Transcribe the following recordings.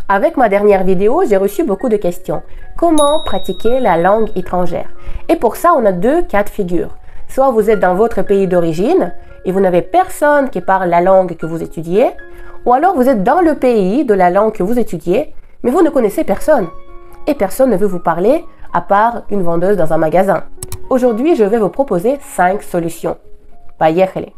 Avec ma dernière vidéo, j'ai reçu beaucoup de questions. Comment pratiquer la langue étrangère? Et pour ça, on a deux cas de figure. Soit vous êtes dans votre pays d'origine et vous n'avez personne qui parle la langue que vous étudiez, ou alors vous êtes dans le pays de la langue que vous étudiez, mais vous ne connaissez personne. Et personne ne veut vous parler à part une vendeuse dans un magasin. Aujourd'hui, je vais vous proposer 5 solutions. Поехали!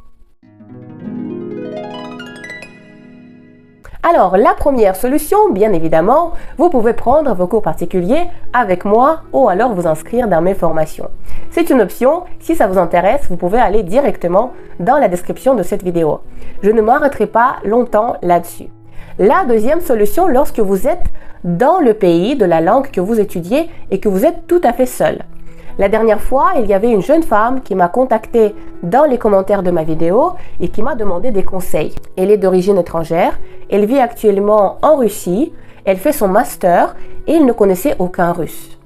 Alors, la première solution, bien évidemment, vous pouvez prendre vos cours particuliers avec moi ou alors vous inscrire dans mes formations. C'est une option, si ça vous intéresse, vous pouvez aller directement dans la description de cette vidéo. Je ne m'arrêterai pas longtemps là-dessus. La deuxième solution, lorsque vous êtes dans le pays de la langue que vous étudiez et que vous êtes tout à fait seul. La dernière fois, il y avait une jeune femme qui m'a contacté dans les commentaires de ma vidéo et qui m'a demandé des conseils. Elle est d'origine étrangère, elle vit actuellement en Russie, elle fait son master et elle ne connaissait aucun russe.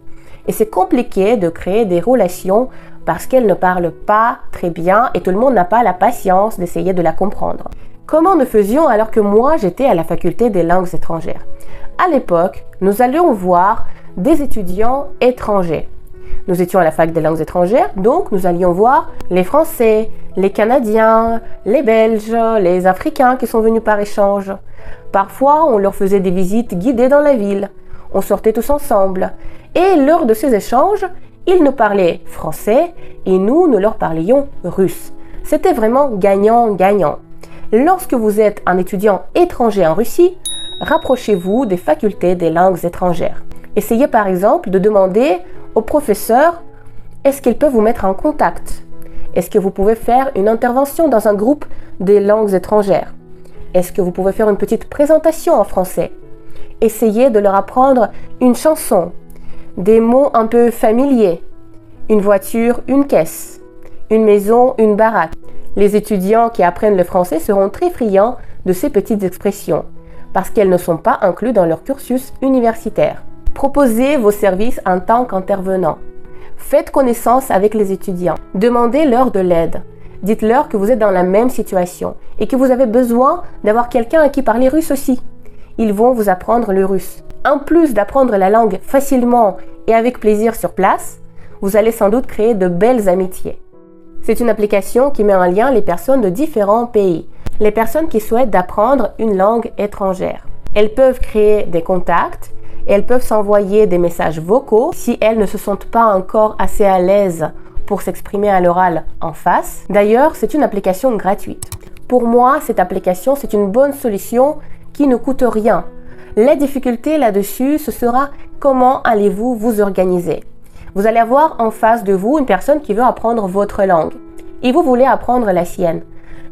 Et c'est compliqué de créer des relations parce qu'elle ne parle pas très bien et tout le monde n'a pas la patience d'essayer de la comprendre. Comment nous faisions alors que moi j'étais à la faculté des langues étrangères? À l'époque, nous allions voir des étudiants étrangers. Nous étions à la fac des langues étrangères, donc nous allions voir les Français, les Canadiens, les Belges, les Africains qui sont venus par échange. Parfois, on leur faisait des visites guidées dans la ville. On sortait tous ensemble. Et lors de ces échanges, ils nous parlaient français et nous leur parlions russe. C'était vraiment gagnant-gagnant. Lorsque vous êtes un étudiant étranger en Russie, rapprochez-vous des facultés des langues étrangères. Essayez par exemple de demander au professeur, est-ce qu'il peut vous mettre en contact? Est-ce que vous pouvez faire une intervention dans un groupe des langues étrangères? Est-ce que vous pouvez faire une petite présentation en français? Essayez de leur apprendre une chanson, des mots un peu familiers, une voiture, une caisse, une maison, une baraque. Les étudiants qui apprennent le français seront très friands de ces petites expressions parce qu'elles ne sont pas incluses dans leur cursus universitaire. Proposez vos services en tant qu'intervenant. Faites connaissance avec les étudiants. Demandez-leur de l'aide. Dites-leur que vous êtes dans la même situation et que vous avez besoin d'avoir quelqu'un à qui parler russe aussi. Ils vont vous apprendre le russe. En plus d'apprendre la langue facilement et avec plaisir sur place, vous allez sans doute créer de belles amitiés. C'est une application qui met en lien les personnes de différents pays, les personnes qui souhaitent apprendre une langue étrangère. Elles peuvent créer des contacts. Elles peuvent s'envoyer des messages vocaux si elles ne se sentent pas encore assez à l'aise pour s'exprimer à l'oral en face. D'ailleurs, c'est une application gratuite. Pour moi, cette application, c'est une bonne solution qui ne coûte rien. La difficulté là-dessus, ce sera comment allez-vous vous organiser. Vous allez avoir en face de vous une personne qui veut apprendre votre langue et vous voulez apprendre la sienne.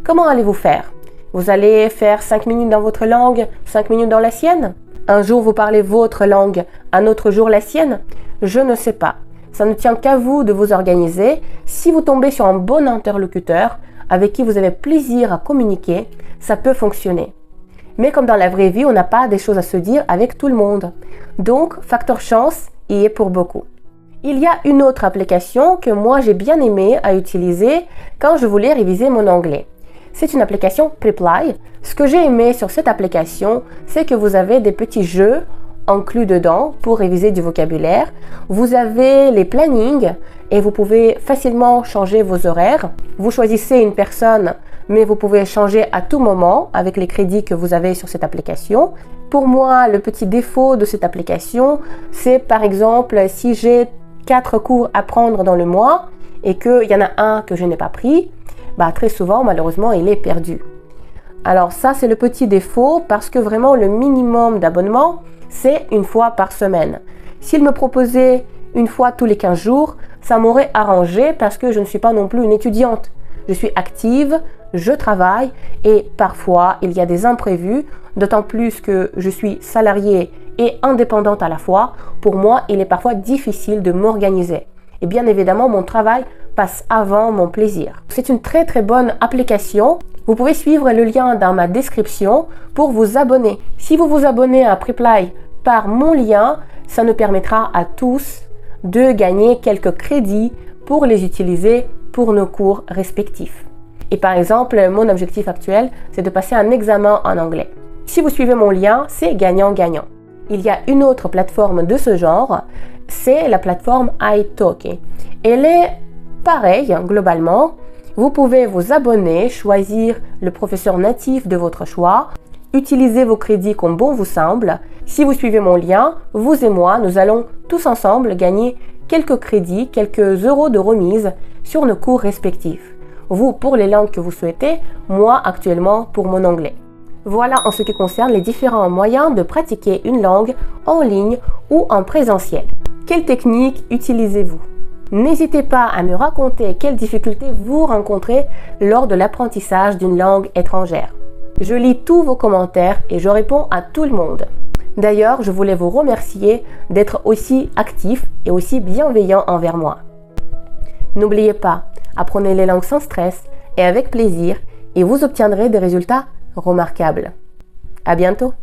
Comment allez-vous faire? Vous allez faire 5 minutes dans votre langue, 5 minutes dans la sienne? Un jour, vous parlez votre langue, un autre jour la sienne? Je ne sais pas. Ça ne tient qu'à vous de vous organiser. Si vous tombez sur un bon interlocuteur avec qui vous avez plaisir à communiquer, ça peut fonctionner. Mais comme dans la vraie vie, on n'a pas des choses à se dire avec tout le monde. Donc, facteur chance y est pour beaucoup. Il y a une autre application que moi j'ai bien aimé à utiliser quand je voulais réviser mon anglais. C'est une application Preply. Ce que j'ai aimé sur cette application, c'est que vous avez des petits jeux inclus dedans pour réviser du vocabulaire. Vous avez les plannings et vous pouvez facilement changer vos horaires. Vous choisissez une personne, mais vous pouvez changer à tout moment avec les crédits que vous avez sur cette application. Pour moi, le petit défaut de cette application, c'est par exemple si j'ai 4 cours à prendre dans le mois et qu'il y en a un que je n'ai pas pris, très souvent, malheureusement, il est perdu. Alors ça, c'est le petit défaut parce que vraiment, le minimum d'abonnement, c'est une fois par semaine. S'il me proposait une fois tous les 15 jours, ça m'aurait arrangé parce que je ne suis pas non plus une étudiante. Je suis active, je travaille et parfois, il y a des imprévus, d'autant plus que je suis salariée et indépendante à la fois. Pour moi, il est parfois difficile de m'organiser. Et bien évidemment, mon travail passe avant mon plaisir. C'est une très très bonne application. Vous pouvez suivre le lien dans ma description pour vous abonner. Si vous vous abonnez à Preply par mon lien, ça nous permettra à tous de gagner quelques crédits pour les utiliser pour nos cours respectifs. Et par exemple, mon objectif actuel, c'est de passer un examen en anglais. Si vous suivez mon lien, c'est gagnant-gagnant. Il y a une autre plateforme de ce genre, c'est la plateforme italki. Elle est pareille globalement. Vous pouvez vous abonner, choisir le professeur natif de votre choix, utiliser vos crédits comme bon vous semble. Si vous suivez mon lien, vous et moi, nous allons tous ensemble gagner quelques crédits, quelques euros de remise sur nos cours respectifs. Vous pour les langues que vous souhaitez, moi actuellement pour mon anglais. Voilà en ce qui concerne les différents moyens de pratiquer une langue en ligne ou en présentiel. Quelle technique utilisez-vous? N'hésitez pas à me raconter quelles difficultés vous rencontrez lors de l'apprentissage d'une langue étrangère. Je lis tous vos commentaires et je réponds à tout le monde. D'ailleurs, je voulais vous remercier d'être aussi actif et aussi bienveillant envers moi. N'oubliez pas, apprenez les langues sans stress et avec plaisir et vous obtiendrez des résultats remarquables. À bientôt!